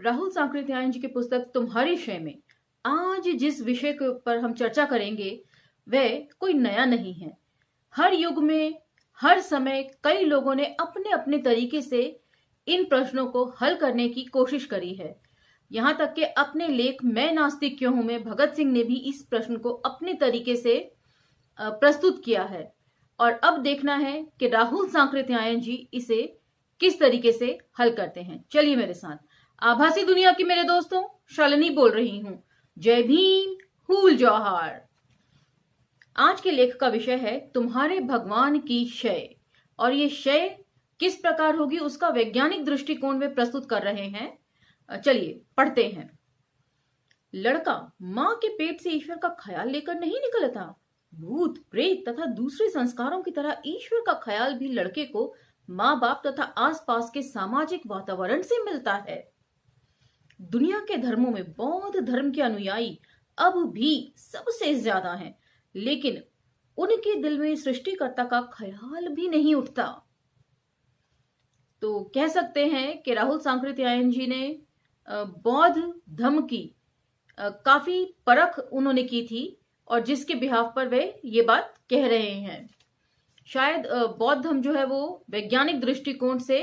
राहुल सांकृत्यायन जी की पुस्तक तुम्हारी शय में आज जिस विषय के ऊपर हम चर्चा करेंगे वह कोई नया नहीं है। हर युग में हर समय कई लोगों ने अपने अपने तरीके से इन प्रश्नों को हल करने की कोशिश करी है। यहाँ तक कि अपने लेख मैं नास्तिक क्यों हूं में भगत सिंह ने भी इस प्रश्न को अपने तरीके से प्रस्तुत किया है। और अब देखना है कि राहुल सांकृत्यायन जी इसे किस तरीके से हल करते हैं। चलिए मेरे साथ। आभासी दुनिया की मेरे दोस्तों, शालिनी बोल रही हूं। जय भीम, हूल जौहार। आज के लेख का विषय है तुम्हारे भगवान की शय, और ये शय किस प्रकार होगी उसका वैज्ञानिक दृष्टिकोण में प्रस्तुत कर रहे हैं। चलिए पढ़ते हैं। लड़का मां के पेट से ईश्वर का ख्याल लेकर नहीं निकलता। भूत प्रेत तथा दूसरे संस्कारों की तरह ईश्वर का ख्याल भी लड़के को माँ बाप तथा आसपास के सामाजिक वातावरण से मिलता है। दुनिया के धर्मों में बौद्ध धर्म के अनुयायी अब भी सबसे ज्यादा हैं, लेकिन उनके दिल में सृष्टिकर्ता का ख्याल भी नहीं उठता। तो कह सकते हैं कि राहुल सांकृत्यायन जी ने बौद्ध धर्म की काफी परख उन्होंने की थी, और जिसके बिहाफ पर वे ये बात कह रहे हैं। शायद बौद्ध धर्म जो है वो वैज्ञानिक दृष्टिकोण से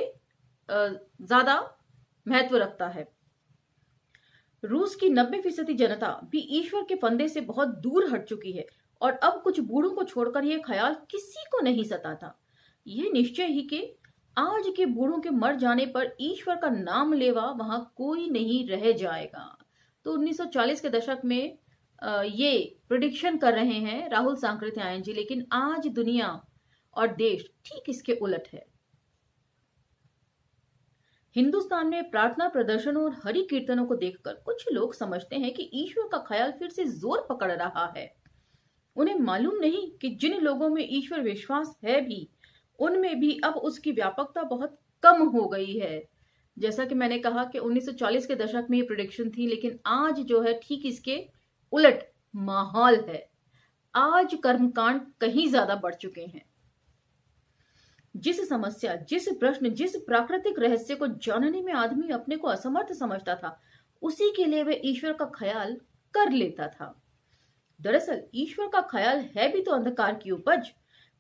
ज्यादा महत्व रखता है। रूस की 90% जनता भी ईश्वर के फंदे से बहुत दूर हट चुकी है, और अब कुछ बूढ़ों को छोड़कर यह ख्याल किसी को नहीं सताता। यह निश्चय ही कि आज के बूढ़ों के मर जाने पर ईश्वर का नाम लेवा वहां कोई नहीं रह जाएगा। तो 1940 के दशक में ये प्रिडिक्शन कर रहे हैं राहुल सांकृत्यायन जी, लेकिन आज दुनिया और देश ठीक इसके उलट है। हिंदुस्तान में प्रार्थना प्रदर्शनों और हरि कीर्तनों को देखकर कुछ लोग समझते हैं कि ईश्वर का ख्याल फिर से जोर पकड़ रहा है। उन्हें मालूम नहीं कि जिन लोगों में ईश्वर विश्वास है भी, उनमें भी अब उसकी व्यापकता बहुत कम हो गई है। जैसा कि मैंने कहा कि 1940 के दशक में ये प्रिडिक्शन थी, लेकिन आज जो है ठीक इसके उलट माहौल है। आज कर्मकांड कहीं ज्यादा बढ़ चुके हैं। जिस समस्या, जिस प्रश्न, जिस प्राकृतिक रहस्य को जानने में आदमी अपने को असमर्थ समझता था, उसी के लिए वह ईश्वर का ख्याल कर लेता था। दरअसल ईश्वर का ख्याल है भी तो अंधकार की उपज।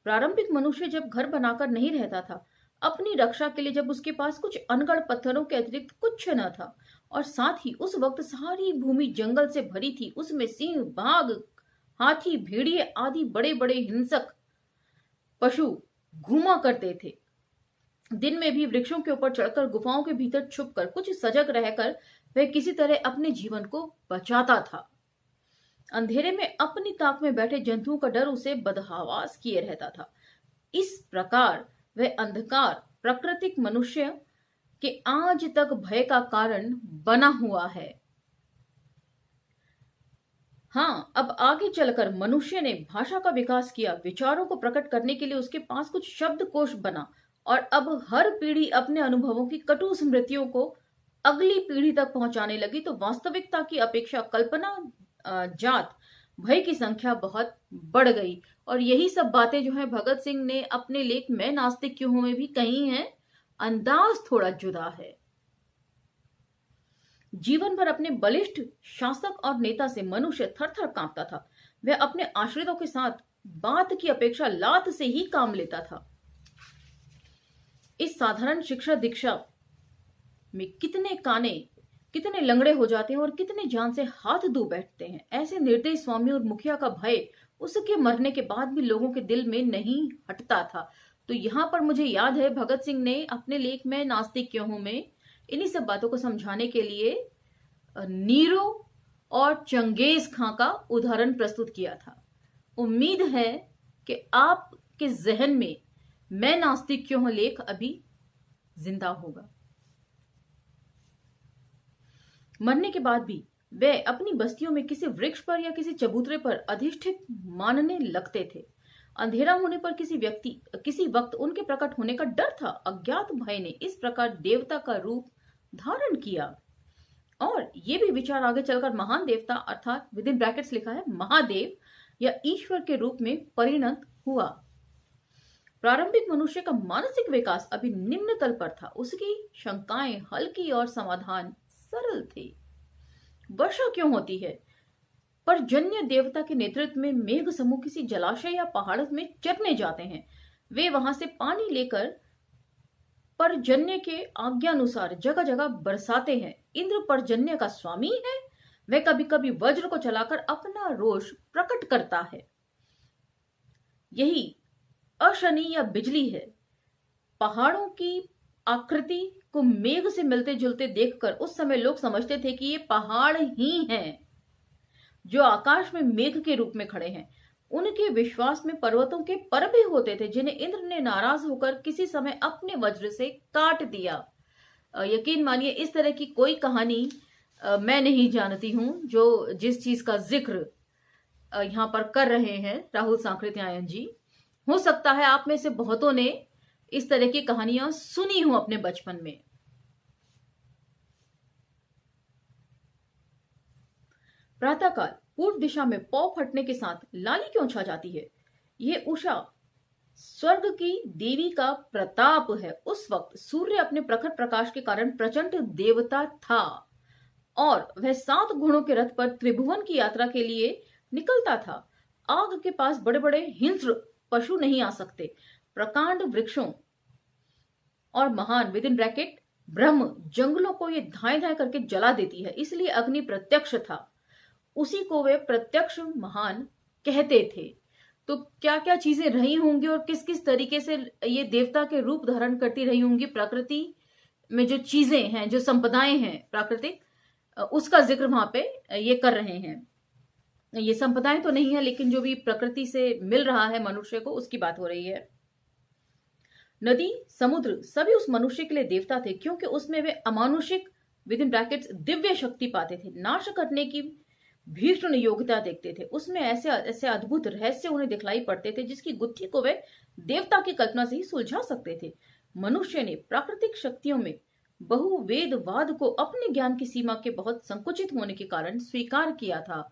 प्रारंभिक मनुष्य जब घर बनाकर नहीं रहता था, अपनी रक्षा के लिए जब उसके पास कुछ अनगढ़ पत्थरों के अतिरिक्त कुछ न था, और साथ ही उस वक्त सारी भूमि जंगल से भरी थी, उसमें सिंह, बाघ, हाथी, भेड़िए आदि बड़े बड़े हिंसक पशु घूमा करते थे। दिन में भी वृक्षों के ऊपर चढ़कर गुफाओं के भीतर छुपकर कुछ सजग रहकर वह किसी तरह अपने जीवन को बचाता था। अंधेरे में अपनी ताक में बैठे जंतुओं का डर उसे बदहवास किए रहता था। इस प्रकार वह अंधकार प्राकृतिक मनुष्य के आज तक भय का कारण बना हुआ है। हाँ, अब आगे चलकर मनुष्य ने भाषा का विकास किया, विचारों को प्रकट करने के लिए उसके पास कुछ शब्दकोश बना, और अब हर पीढ़ी अपने अनुभवों की कटु स्मृतियों को अगली पीढ़ी तक पहुंचाने लगी, तो वास्तविकता की अपेक्षा कल्पना जात भय की संख्या बहुत बढ़ गई। और यही सब बातें जो है भगत सिंह ने अपने लेख मैं नास्तिक क्यों हूं में भी कही हैं। अंदाज थोड़ा जुदा है। जीवन भर अपने बलिष्ठ शासक और नेता से मनुष्य थर थर कांपता था। वह अपने आश्रितों के साथ बात की अपेक्षा लात से ही काम लेता था। इस साधारण शिक्षा दीक्षा में कितने काने, कितने लंगड़े हो जाते हैं और कितने जान से हाथ धो बैठते हैं। ऐसे निर्दयी स्वामी और मुखिया का भय उसके मरने के बाद भी लोगों के दिल में नहीं हटता था। तो यहाँ पर मुझे याद है भगत सिंह ने अपने लेख में नास्तिक क्यों हूं में इन्हीं सब बातों को समझाने के लिए नीरो और चंगेज खां का उदाहरण प्रस्तुत किया था। उम्मीद है कि आपके जहन में मैं नास्तिक क्यों हूं लेख अभी जिंदा होगा। मरने के बाद भी वे अपनी बस्तियों में किसी वृक्ष पर या किसी चबूतरे पर अधिष्ठित मानने लगते थे। अंधेरा होने पर किसी वक्त उनके प्रकट होने का डर था। अज्ञात भय ने इस प्रकार देवता का रूप धारण किया, और ये भी विचार आगे चलकर महान देवता अर्थात विद इन ब्रैकेट्स लिखा है महादेव या ईश्वर के रूप में परिणत हुआ। प्रारंभिक मनुष्य का मानसिक विकास अभी निम्न तल पर था। उसकी शंकाएं हल्की और समाधान सरल थे। वर्षा क्यों होती है? पर्जन्य देवता के नेतृत्व में मेघ समूह किसी जलाशय या पहाड़ में चरने जाते हैं। वे वहां से पानी लेकर पर्जन्य के आज्ञानुसार जगह जगह बरसाते हैं। इंद्र पर्जन्य का स्वामी है। वह कभी कभी वज्र को चलाकर अपना रोष प्रकट करता है। यही अशनि या बिजली है। पहाड़ों की आकृति को मेघ से मिलते जुलते देखकर उस समय लोग समझते थे कि ये पहाड़ ही हैं जो आकाश में मेघ के रूप में खड़े हैं। उनके विश्वास में पर्वतों के पर भी होते थे जिन्हें इंद्र ने नाराज होकर किसी समय अपने वज्र से काट दिया। यकीन मानिए इस तरह की कोई कहानी मैं नहीं जानती हूं जो जिस चीज का जिक्र यहाँ पर कर रहे हैं राहुल सांकृत्यायन जी। हो सकता है आप में से बहुतों ने इस तरह की कहानियां सुनी हो अपने बचपन में। प्रातःकाल पूर्व दिशा में पौ फटने के साथ लाली क्यों छा जाती है? यह उषा स्वर्ग की देवी का प्रताप है। उस वक्त सूर्य अपने प्रखर प्रकाश के कारण प्रचंड देवता था और वह 7 घोड़ों के रथ पर त्रिभुवन की यात्रा के लिए निकलता था। आग के पास बड़े बड़े हिंस्र पशु नहीं आ सकते। प्रकांड वृक्षों और महान विद इन ब्रैकेट ब्रह्म जंगलों को ये धाए धाए करके जला देती है। इसलिए अग्नि प्रत्यक्ष था। उसी को वे प्रत्यक्ष महान कहते थे। तो क्या क्या चीजें रही होंगी और किस किस तरीके से ये देवता के रूप धारण करती रही होंगी। प्रकृति में जो चीजें हैं, जो संपदाएं हैं प्राकृतिक, उसका जिक्र वहां पे ये कर रहे हैं। ये संपदाएं तो नहीं है लेकिन जो भी प्रकृति से मिल रहा है मनुष्य को, उसकी बात हो रही है। नदी समुद्र सभी उस मनुष्य के लिए देवता थे क्योंकि उसमें वे अमानुषिक विद इन ब्रैकेट्स दिव्य शक्ति पाते थे। नाश करने की भीषण योग्यता देखते थे। उसमें ऐसे ऐसे अद्भुत रहस्य उन्हें दिखलाई पड़ते थे जिसकी गुत्थी को वे देवता की कल्पना से ही सुलझा सकते थे। मनुष्य ने प्राकृतिक शक्तियों में बहुवेदवाद को अपने ज्ञान की सीमा के बहुत संकुचित होने के कारण स्वीकार किया था।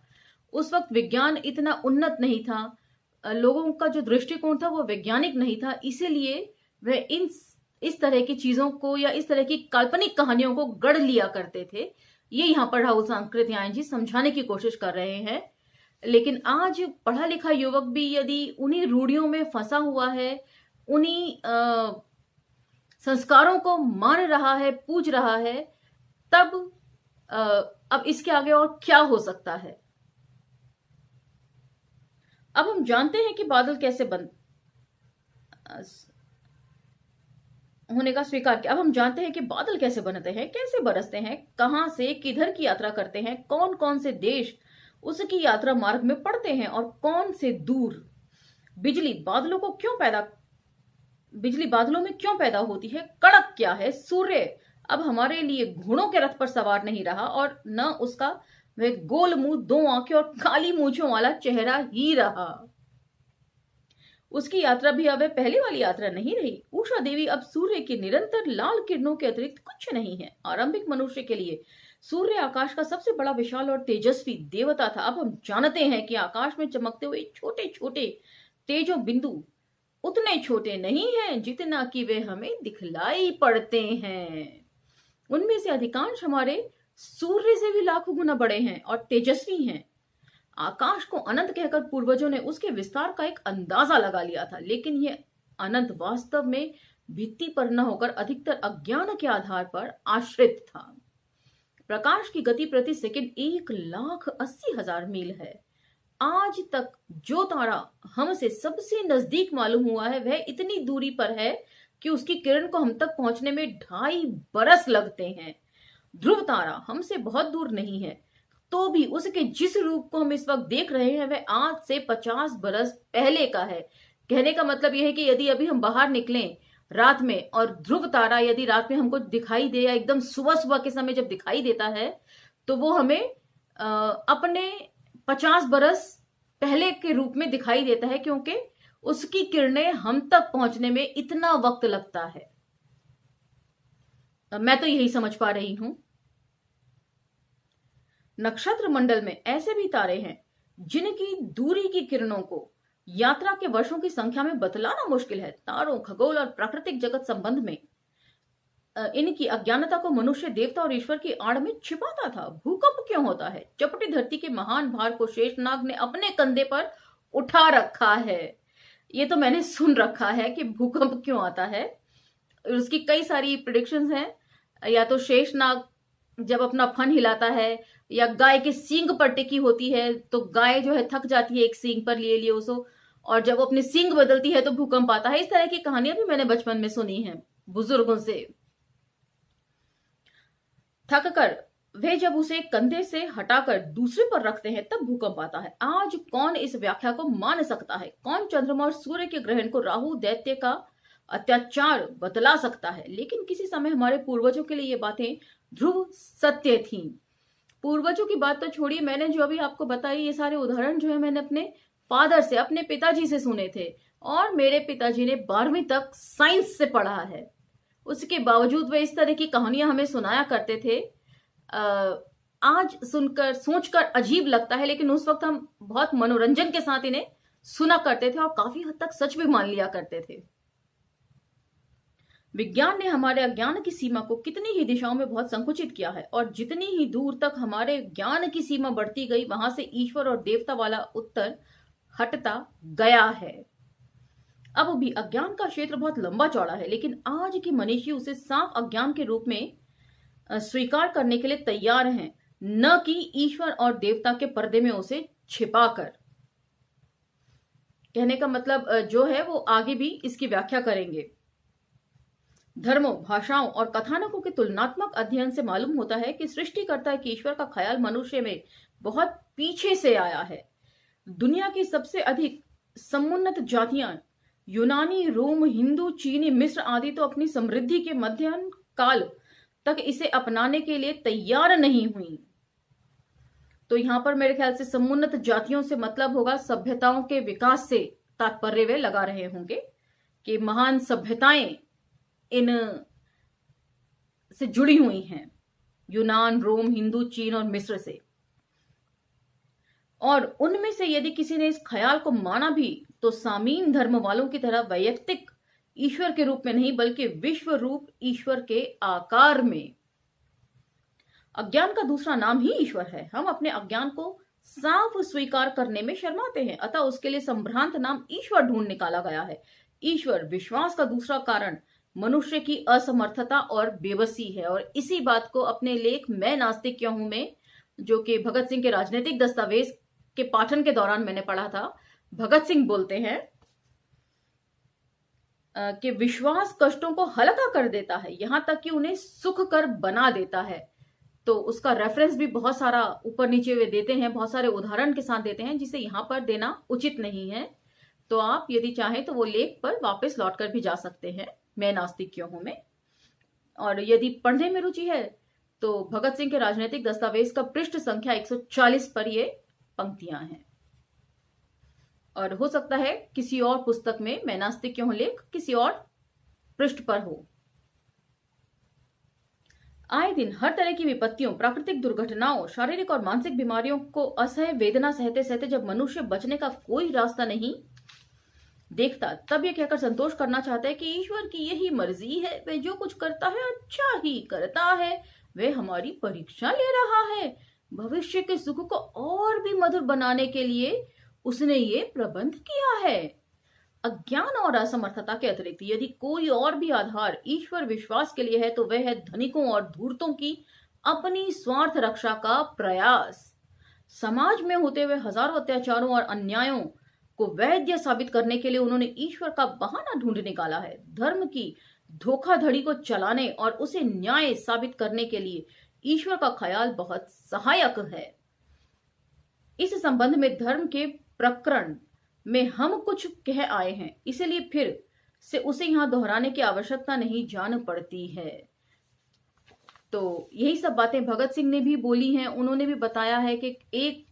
उस वक्त विज्ञान इतना उन्नत नहीं था। लोगों का जो दृष्टिकोण था वो वैज्ञानिक नहीं था। इसीलिए वह इस तरह की चीजों को या इस तरह की काल्पनिक कहानियों को गढ़ लिया करते थे। ये यहाँ पर राहुल सांकृत्यायन जी समझाने की कोशिश कर रहे हैं। लेकिन आज पढ़ा लिखा युवक भी यदि उन्हीं रूढ़ियों में फंसा हुआ है, उन्हीं संस्कारों को मान रहा है, पूज रहा है, तब अब इसके आगे और क्या हो सकता है। अब हम जानते हैं कि बादल कैसे होने का स्वीकार किया। अब हम जानते हैं कि बादल कैसे बनते हैं, कैसे बरसते हैं, कहां से किधर की यात्रा करते हैं, कौन कौन से देश उसकी यात्रा मार्ग में पड़ते हैं और कौन से दूर। बिजली बादलों में क्यों पैदा होती है, कड़क क्या है। सूर्य अब हमारे लिए घोड़ों के रथ पर सवार नहीं रहा और न उसका वह गोल मुंह, 2 आंखें और काली मूंछों वाला चेहरा ही रहा। उसकी यात्रा भी अब पहले वाली यात्रा नहीं रही। उषा देवी अब सूर्य की निरंतर लाल किरणों के अतिरिक्त कुछ नहीं है। आरंभिक मनुष्य के लिए सूर्य आकाश का सबसे बड़ा, विशाल और तेजस्वी देवता था। अब हम जानते हैं कि आकाश में चमकते हुए छोटे छोटे तेजो बिंदु उतने छोटे नहीं हैं जितना कि वे हमें दिखलाई पड़ते हैं। उनमें से अधिकांश हमारे सूर्य से भी लाखों गुना बड़े हैं और तेजस्वी हैं। आकाश को अनंत कहकर पूर्वजों ने उसके विस्तार का एक अंदाजा लगा लिया था, लेकिन यह अनंत वास्तव में भित्ति पर न होकर अधिकतर अज्ञान के आधार पर आश्रित था। प्रकाश की गति प्रति सेकंड 1,80,000 मील है। आज तक जो तारा हमसे सबसे नजदीक मालूम हुआ है वह इतनी दूरी पर है कि उसकी किरण को हम तक पहुंचने में 2.5 बरस लगते हैं। ध्रुव तारा हमसे बहुत दूर नहीं है, तो भी उसके जिस रूप को हम इस वक्त देख रहे हैं वह आज से 50 बरस पहले का है। कहने का मतलब यह है कि यदि अभी हम बाहर निकलें रात में और ध्रुव तारा यदि रात में हमको दिखाई दे या एकदम सुबह सुबह के समय जब दिखाई देता है तो वो हमें अपने 50 बरस पहले के रूप में दिखाई देता है, क्योंकि उसकी किरणें हम तक पहुंचने में इतना वक्त लगता है। मैं तो यही समझ पा रही हूं। नक्षत्र मंडल में ऐसे भी तारे हैं जिनकी दूरी की किरणों को यात्रा के वर्षों की संख्या में बतलाना मुश्किल है। तारों, खगोल और प्राकृतिक जगत संबंध में इनकी अज्ञानता को मनुष्य देवता और ईश्वर की आड़ में छिपाता था। भूकंप क्यों होता है? चपटी धरती के महान भार को शेषनाग ने अपने कंधे पर उठा रखा है। ये तो मैंने सुन रखा है कि भूकंप क्यों आता है। उसकी कई सारी प्रिडिक्शंस हैं। या तो शेषनाग जब अपना फन हिलाता है, या गाय के सींग पर टिकी होती है तो गाय जो है थक जाती है एक सींग पर लिए लिए उसको, और जब वो अपनी सींग बदलती है तो भूकंप आता है। इस तरह की कहानियां भी मैंने बचपन में सुनी है बुजुर्गों से। थक कर वे जब उसे कंधे से हटाकर दूसरे पर रखते हैं तब भूकंप आता है। आज कौन इस व्याख्या को मान सकता है? कौन चंद्रमा और सूर्य के ग्रहण को राहु दैत्य का अत्याचार बतला सकता है? लेकिन किसी समय हमारे पूर्वजों के लिए ये बातें ध्रुव सत्य थी। पूर्वजों की बात तो छोड़िए, मैंने जो अभी आपको बताई ये सारे उदाहरण जो है मैंने अपने फादर से, अपने पिताजी से सुने थे। और मेरे पिताजी ने 12वीं तक साइंस से पढ़ा है, उसके बावजूद वे इस तरह की कहानियां हमें सुनाया करते थे। आज सुनकर सोचकर अजीब लगता है, लेकिन उस वक्त हम बहुत मनोरंजन के साथ इन्हें सुना करते थे और काफी हद तक सच भी मान लिया करते थे। विज्ञान ने हमारे अज्ञान की सीमा को कितनी ही दिशाओं में बहुत संकुचित किया है, और जितनी ही दूर तक हमारे ज्ञान की सीमा बढ़ती गई वहां से ईश्वर और देवता वाला उत्तर हटता गया है। अब भी अज्ञान का क्षेत्र बहुत लंबा चौड़ा है, लेकिन आज की मनीषी उसे साफ अज्ञान के रूप में स्वीकार करने के लिए तैयार हैं, न कि ईश्वर और देवता के पर्दे में उसे छिपाकर। कहने का मतलब जो है वो आगे भी इसकी व्याख्या करेंगे। धर्मों, भाषाओं और कथानकों के तुलनात्मक अध्ययन से मालूम होता है कि सृष्टिकर्ता के ईश्वर का ख्याल मनुष्य में बहुत पीछे से आया है। दुनिया की सबसे अधिक समुन्नत जातियां यूनानी, रोम, हिंदू, चीनी, मिस्र आदि तो अपनी समृद्धि के मध्यम काल तक इसे अपनाने के लिए तैयार नहीं हुई। तो यहां पर मेरे ख्याल से समुन्नत जातियों से मतलब होगा सभ्यताओं के विकास से तात्पर्य वे लगा रहे होंगे कि महान सभ्यताएं इन से जुड़ी हुई हैं, यूनान, रोम, हिंदू, चीन और मिस्र से। और उनमें से यदि किसी ने इस ख्याल को माना भी तो सामीन धर्म वालों की तरह वैयक्तिक ईश्वर के रूप में नहीं, बल्कि विश्व रूप ईश्वर के आकार में। अज्ञान का दूसरा नाम ही ईश्वर है। हम अपने अज्ञान को साफ स्वीकार करने में शर्माते हैं, अतः उसके लिए संभ्रांत नाम ईश्वर ढूंढ निकाला गया है। ईश्वर विश्वास का दूसरा कारण मनुष्य की असमर्थता और बेबसी है। और इसी बात को अपने लेख मैं नास्तिक क्यों हूं में, जो कि भगत सिंह के राजनीतिक दस्तावेज के पाठन के दौरान मैंने पढ़ा था, भगत सिंह बोलते हैं कि विश्वास कष्टों को हल्का कर देता है, यहां तक कि उन्हें सुख कर बना देता है। तो उसका रेफरेंस भी बहुत सारा ऊपर नीचे वे देते हैं, बहुत सारे उदाहरण के साथ देते हैं, जिसे यहां पर देना उचित नहीं है। तो आप यदि चाहें तो वो लेख पर वापस लौट कर भी जा सकते हैं, मैं नास्तिक क्यों हूं में। और यदि पढ़ने में रुचि है तो भगत सिंह के राजनीतिक दस्तावेज का पृष्ठ संख्या 140 पर ये पंक्तियां हैं। और हो सकता है किसी और पुस्तक में मैं नास्तिक क्यों हूं लेख किसी और पृष्ठ पर हो। आए दिन हर तरह की विपत्तियों, प्राकृतिक दुर्घटनाओं, शारीरिक और मानसिक बीमारियों को असह्य वेदना सहते सहते जब मनुष्य बचने का कोई रास्ता नहीं देखता, तब यह कहकर संतोष करना चाहता है कि ईश्वर की यही मर्जी है, वह जो कुछ करता है अच्छा ही करता है, वह हमारी परीक्षा ले रहा है। भविष्य के सुख को और भी मधुर बनाने के लिए उसने ये प्रबंध किया है। अज्ञान और असमर्थता के अतिरिक्त यदि कोई और भी आधार ईश्वर विश्वास के लिए है तो वह है धनिकों और धूर्तों की अपनी स्वार्थ रक्षा का प्रयास। समाज में होते हुए हजारों अत्याचारों और अन्यायों को वैध साबित करने के लिए उन्होंने ईश्वर का बहाना ढूंढ निकाला है। धर्म की धोखाधड़ी को चलाने और उसे न्याय साबित करने के लिए ईश्वर का ख्याल बहुत सहायक है। इस संबंध में धर्म के प्रकरण में हम कुछ कह आए हैं, इसलिए फिर से उसे यहां दोहराने की आवश्यकता नहीं जान पड़ती है। तो यही सब बातें भगत सिंह ने भी बोली हैं। उन्होंने भी बताया है कि एक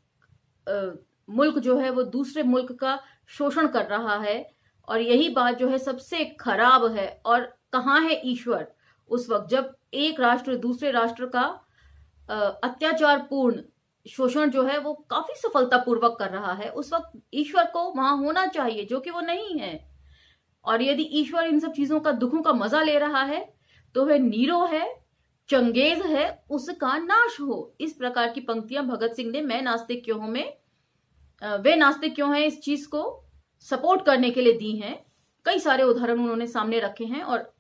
मुल्क जो है वो दूसरे मुल्क का शोषण कर रहा है, और यही बात जो है सबसे खराब है। और कहाँ है ईश्वर उस वक्त जब एक राष्ट्र दूसरे राष्ट्र का अत्याचारपूर्ण शोषण जो है वो काफी सफलतापूर्वक कर रहा है। उस वक्त ईश्वर को वहां होना चाहिए, जो कि वो नहीं है। और यदि ईश्वर इन सब चीजों का, दुखों का मजा ले रहा है, तो वह नीरो है, चंगेज है, उसका नाश हो। इस प्रकार की पंक्तियां भगत सिंह ने मैं नास्तिक क्यों हूं में वे नास्तिक क्यों हैं इस चीज को सपोर्ट करने के लिए दी हैं। कई सारे उदाहरण उन्होंने सामने रखे हैं और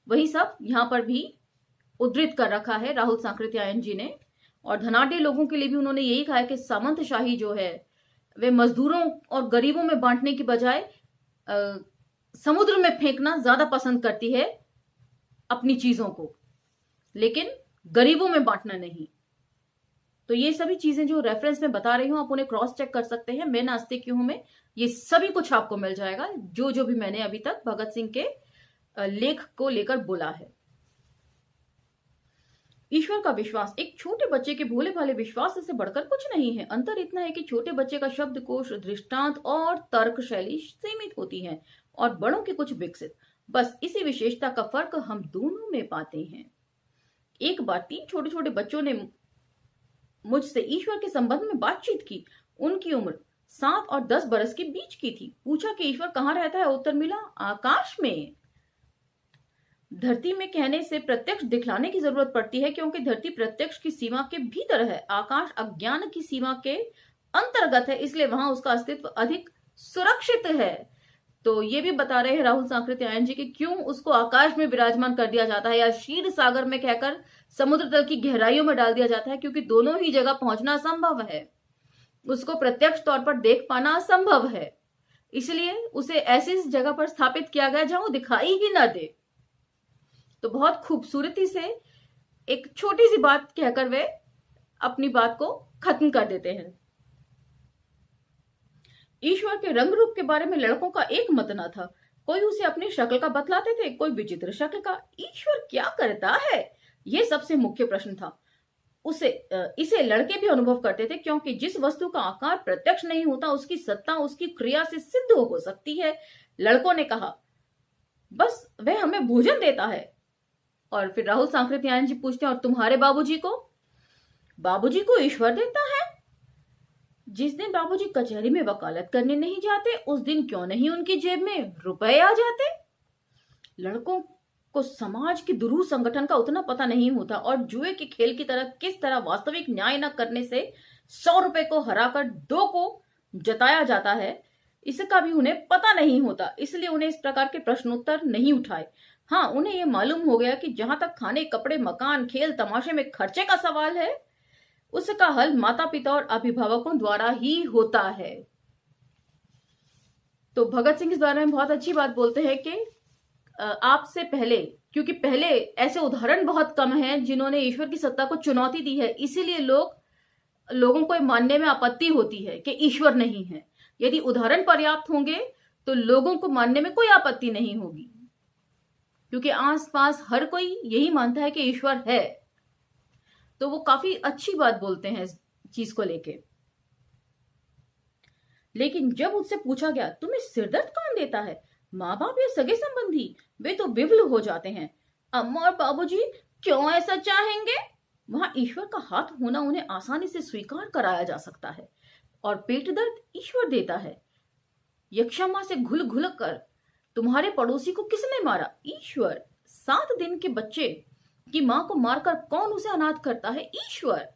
वही सब यहां पर भी उद्धृत कर रखा है राहुल सांकृत्यायन जी ने। और धनाढ्य लोगों के लिए भी उन्होंने यही कहा है कि सामंतशाही जो है वे मजदूरों और गरीबों में बांटने की बजाय समुद्र में फेंकना ज्यादा पसंद करती है अपनी चीजों को, लेकिन गरीबों में बांटना नहीं। तो ये सभी चीजें जो रेफरेंस में बता रही हूं आप उन्हें क्रॉस चेक कर सकते हैं। मैं नास्तिक क्यों हूं में ये सभी कुछ आपको मिल जाएगा जो जो भी मैंने अभी तक भगत सिंह के लेख को लेकर बोला है। ईश्वर का विश्वास एक छोटे बच्चे के भोले भाले विश्वास से बढ़कर कुछ नहीं है। अंतर इतना है कि छोटे बच्चे का शब्दकोश, दृष्टांत और तर्क शैली सीमित होती है और बड़ों की कुछ विकसित। बस इसी विशेषता का फर्क हम दोनों में पाते हैं। एक बार 3 छोटे छोटे बच्चों ने मुझसे ईश्वर के संबंध में बातचीत की। उनकी उम्र 7 और 10 बरस के बीच की थी। पूछा कि ईश्वर कहाँ रहता है? उत्तर मिला, आकाश में। धरती में कहने से प्रत्यक्ष दिखलाने की जरूरत पड़ती है, क्योंकि धरती प्रत्यक्ष की सीमा के भीतर है, आकाश अज्ञान की सीमा के अंतर्गत है, इसलिए वहां उसका अस्तित्व अधिक सुरक्षित है। तो ये भी बता रहे हैं राहुल सांकृत्यायन जी कि क्यों उसको आकाश में विराजमान कर दिया जाता है या क्षीर सागर में कहकर समुद्र तल की गहराइयों में डाल दिया जाता है, क्योंकि दोनों ही जगह पहुंचना असंभव है, उसको प्रत्यक्ष तौर पर देख पाना असंभव है। इसलिए उसे ऐसी जगह पर स्थापित किया गया जहां वो दिखाई ही ना दे। तो बहुत खूबसूरती से एक छोटी सी बात कहकर वे अपनी बात को खत्म कर देते हैं। ईश्वर के रंग रूप के बारे में लड़कों का एक मत न था। कोई उसे अपनी शक्ल का बतलाते थे, कोई विचित्र शक्ल का। ईश्वर क्या करता है, यह सबसे मुख्य प्रश्न था। इसे लड़के भी अनुभव करते थे, क्योंकि जिस वस्तु का आकार प्रत्यक्ष नहीं होता उसकी सत्ता उसकी क्रिया से सिद्ध हो सकती है। लड़कों ने कहा, बस वह हमें भोजन देता है। और फिर राहुल सांकृत्यायन जी पूछते हैं, और तुम्हारे बाबूजी को? बाबूजी को ईश्वर देता है। जिस दिन बाबूजी कचहरी में वकालत करने नहीं जाते, उस दिन क्यों नहीं उनकी जेब में रुपए आ जाते? लड़कों को समाज के दुरूह संगठन का उतना पता नहीं होता और जुए के खेल की तरह किस तरह वास्तविक न्याय न करने से 100 रुपए को हराकर 2 को जताया जाता है, इसका भी उन्हें पता नहीं होता। इसलिए उन्हें इस प्रकार के प्रश्नोत्तर नहीं उठाए। हाँ, उन्हें यह मालूम हो गया कि जहां तक खाने, कपड़े, मकान, खेल तमाशे में खर्चे का सवाल है, उसका हल माता पिता और अभिभावकों द्वारा ही होता है। तो भगत सिंह इस बारे में बहुत अच्छी बात बोलते हैं कि आपसे पहले, क्योंकि पहले ऐसे उदाहरण बहुत कम हैं जिन्होंने ईश्वर की सत्ता को चुनौती दी है, इसीलिए लोगों को मानने में आपत्ति होती है कि ईश्वर नहीं है। यदि उदाहरण पर्याप्त होंगे तो लोगों को मानने में कोई आपत्ति नहीं होगी, क्योंकि आसपास हर कोई यही मानता है कि ईश्वर है। तो वो काफी अच्छी बात बोलते हैं इस चीज को लेके। लेकिन जब उससे पूछा गया, तुम्हें सिरदर्द कौन देता है? माँ बाप या सगे संबंधी? वे तो विवल हो जाते हैं। अम्मा और बाबूजी क्यों ऐसा चाहेंगे? वहां ईश्वर का हाथ होना उन्हें आसानी से स्वीकार कराया जा सकता है। और पेट दर्द ईश्वर देता है। यक्षमा से घुल घुल कर तुम्हारे पड़ोसी को किसने मारा? ईश्वर। 7 दिन के बच्चे की मां को मारकर कौन उसे अनाथ करता है? ईश्वर।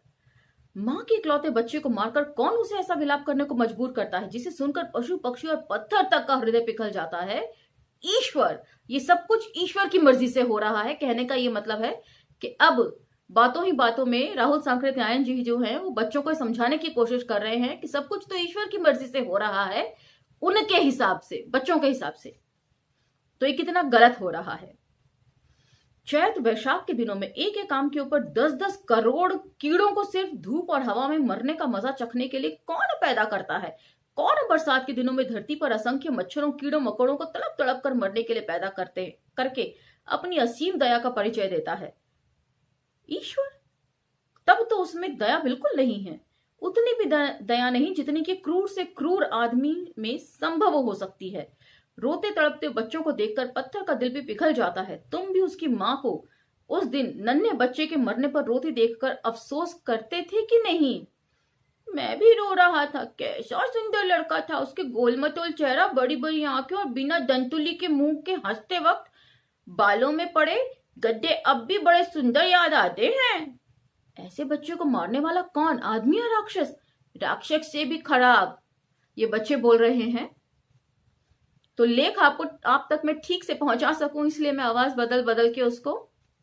मां के इकलौते बच्चे को मारकर कौन उसे ऐसा विलाप करने को मजबूर करता है जिसे सुनकर पशु पक्षी और पत्थर तक का हृदय पिघल जाता है? ईश्वर। ये सब कुछ ईश्वर की मर्जी से हो रहा है। कहने का ये मतलब है कि अब बातों ही बातों में राहुल सांकृत्यायन जी जो हैं वो बच्चों को समझाने की कोशिश कर रहे हैं कि सब कुछ तो ईश्वर की मर्जी से हो रहा है, उनके हिसाब से, बच्चों के हिसाब से। तो ये कितना गलत हो रहा है। चैत वैशाख के दिनों में एक एक आम के ऊपर 10-10 करोड़ कीड़ों को सिर्फ धूप और हवा में मरने का मजा चखने के लिए कौन पैदा करता है? कौन बरसात के दिनों में धरती पर असंख्य मच्छरों, कीड़ों, मकोड़ों को तड़प तड़प कर मरने के लिए पैदा करके अपनी असीम दया का परिचय देता है? ईश्वर। तब तो उसमें दया बिल्कुल नहीं है, उतनी भी दया नहीं जितनी कि क्रूर से क्रूर आदमी में संभव हो सकती है। रोते तड़पते बच्चों को देखकर पत्थर का दिल भी पिघल जाता है। तुम भी उसकी मां को उस दिन नन्हे बच्चे के मरने पर रोती देखकर अफसोस करते थे कि नहीं? मैं भी रो रहा था। कैसा सुंदर लड़का था, उसके गोलमटोल चेहरा, बड़ी बड़ी आंखें और बिना दंतुली के मुंह के हंसते वक्त बालों में पड़े गड्ढे अब भी बड़े सुंदर याद आते हैं। ऐसे बच्चों को मारने वाला कौन, आदमी या राक्षस? राक्षस से भी खराब, ये बच्चे बोल रहे हैं। तो लेख आप तक मैं ठीक से पहुंचा सकूं, इसलिए मैं आवाज बदल बदल के उसको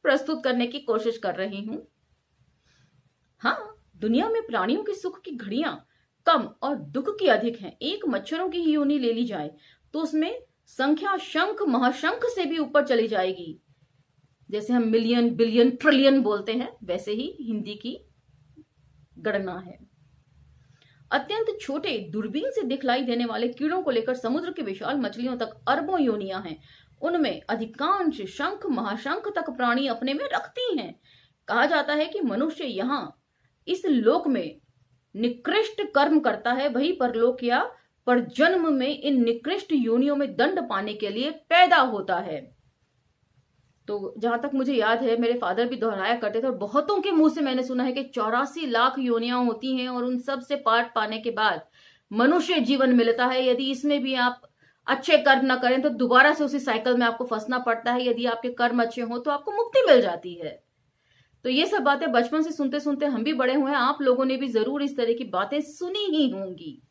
प्रस्तुत करने की कोशिश कर रही हूं। हाँ, दुनिया में प्राणियों के सुख की घड़ियां कम और दुख की अधिक हैं। एक मच्छरों की ही योनि ले ली जाए तो उसमें संख्या शंख महाशंख से भी ऊपर चली जाएगी। जैसे हम मिलियन बिलियन ट्रिलियन बोलते हैं, वैसे ही हिंदी की गणना है। अत्यंत छोटे दूरबीन से दिखलाई देने वाले कीड़ों को लेकर समुद्र की विशाल मछलियों तक अरबों योनियां हैं। उनमें अधिकांश शंख महाशंख तक प्राणी अपने में रखती हैं। कहा जाता है कि मनुष्य यहाँ इस लोक में निकृष्ट कर्म करता है, वही परलोक या परजन्म में इन निकृष्ट योनियों में दंड पाने के लिए पैदा होता है। तो जहां तक मुझे याद है, मेरे फादर भी दोहराया करते थे और बहुतों के मुंह से मैंने सुना है कि 84 लाख योनियां होती हैं और उन सब से पाठ पाने के बाद मनुष्य जीवन मिलता है। यदि इसमें भी आप अच्छे कर्म न करें तो दोबारा से उसी साइकिल में आपको फंसना पड़ता है। यदि आपके कर्म अच्छे हो तो आपको मुक्ति मिल जाती है। तो ये सब बातें बचपन से सुनते सुनते हम भी बड़े हुए हैं। आप लोगों ने भी जरूर इस तरह की बातें सुनी ही होंगी।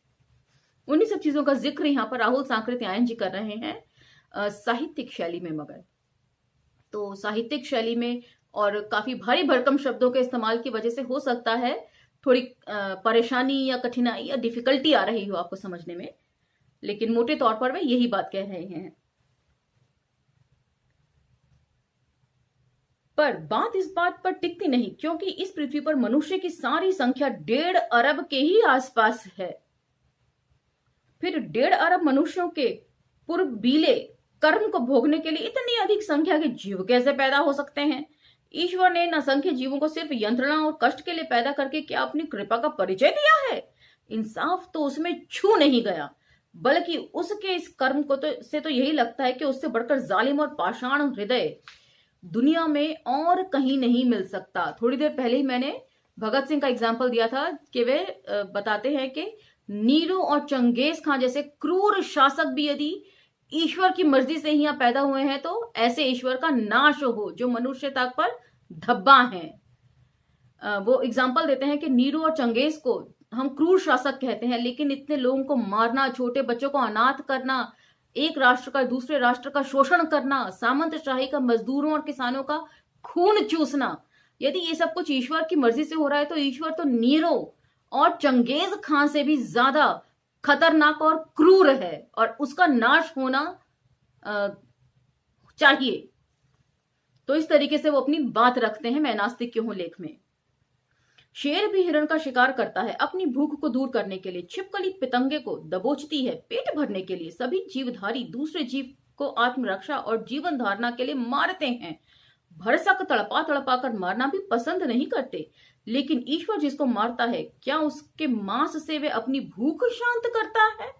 उन्हीं सब चीजों का जिक्र यहाँ पर राहुल सांकृत्यायन जी कर रहे हैं साहित्यिक शैली में। मगर तो साहित्यिक शैली में और काफी भारी भरकम शब्दों के इस्तेमाल की वजह से हो सकता है थोड़ी परेशानी या कठिनाई या डिफिकल्टी आ रही हो आपको समझने में, लेकिन मोटे तौर पर वे यही बात कह रहे हैं। पर बात इस बात पर टिकती नहीं, क्योंकि इस पृथ्वी पर मनुष्य की सारी संख्या 1.5 अरब के ही आसपास है। फिर 1.5 अरब मनुष्यों के पूर्वबीले कर्म को भोगने के लिए इतनी अधिक संख्या के जीव कैसे पैदा हो सकते हैं? ईश्वर ने इन असंख्य जीवों को सिर्फ यंत्रणा और कष्ट के लिए पैदा करके क्या अपनी कृपा का परिचय दिया है? इंसाफ तो उसमें छू नहीं गया, बल्कि उसके इस कर्म को से तो यही लगता है कि उससे बढ़कर जालिम और पाषाण हृदय दुनिया में और कहीं नहीं मिल सकता। थोड़ी देर पहले ही मैंने भगत सिंह का एग्जाम्पल दिया था कि वे बताते हैं कि नीरू और चंगेज खां जैसे क्रूर शासक भी यदि ईश्वर की मर्जी से ही यहाँ पैदा हुए हैं तो ऐसे ईश्वर का नाश हो जो मनुष्यता पर धब्बा हैं। वो एग्जाम्पल देते हैं कि नीरू और चंगेज को हम क्रूर शासक कहते हैं, लेकिन इतने लोगों को मारना, छोटे बच्चों को अनाथ करना, एक राष्ट्र का दूसरे राष्ट्र का शोषण करना, सामंतशाही का मजदूरों और किसानों का खून चूसना, यदि ये सब कुछ ईश्वर की मर्जी से हो रहा है तो ईश्वर तो नीरो और चंगेज खान से भी ज्यादा खतरनाक और क्रूर है और उसका नाश होना चाहिए। तो इस तरीके से वो अपनी बात रखते हैं मैं नास्तिक क्यों हूं लेख में। शेर भी हिरण का शिकार करता है अपनी भूख को दूर करने के लिए, छिपकली पतंगे को दबोचती है पेट भरने के लिए। सभी जीवधारी दूसरे जीव को आत्मरक्षा और जीवन धारणा के लिए मारते हैं। भरसक तड़पा तड़पा कर मारना भी पसंद नहीं करते, लेकिन ईश्वर जिसको मारता है क्या उसके मांस से वे अपनी भूख शांत करता है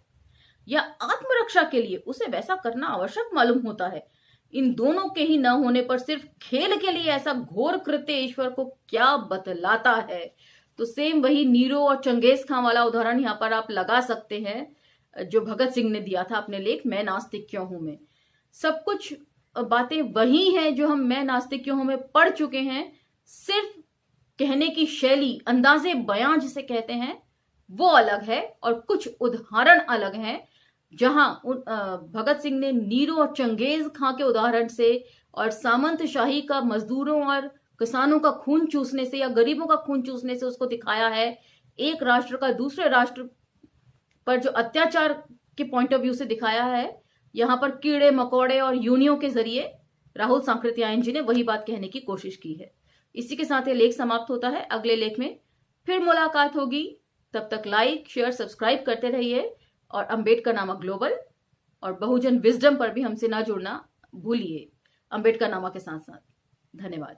या आत्मरक्षा के लिए उसे वैसा करना आवश्यक मालूम होता है? इन दोनों के ही न होने पर सिर्फ खेल के लिए ऐसा घोर कृत्य ईश्वर को क्या बतलाता है? तो सेम वही नीरो और चंगेज खां वाला उदाहरण यहाँ पर आप लगा सकते हैं जो भगत सिंह ने दिया था अपने लेख मैं नास्तिक क्यों हूं में। सब कुछ बातें वही हैं जो हम मैं नास्तिक क्यों हूं में पढ़ चुके हैं, सिर्फ कहने की शैली, अंदाजे बयां जिसे कहते हैं वो अलग है और कुछ उदाहरण अलग हैं। जहां भगत सिंह ने नीरो और चंगेज खां के उदाहरण से और सामंतशाही का मजदूरों और किसानों का खून चूसने से या गरीबों का खून चूसने से उसको दिखाया है, एक राष्ट्र का दूसरे राष्ट्र पर जो अत्याचार के पॉइंट ऑफ व्यू से दिखाया है, यहां पर कीड़े मकोड़े और यूनियों के जरिए राहुल सांकृत्यायन जी ने वही बात कहने की कोशिश की है। इसी के साथ ये लेख समाप्त होता है। अगले लेख में फिर मुलाकात होगी। तब तक लाइक शेयर सब्सक्राइब करते रहिए और अंबेडकर नामा ग्लोबल और बहुजन विजडम पर भी हमसे ना जुड़ना भूलिए, अंबेडकर नामा के साथ साथ। धन्यवाद।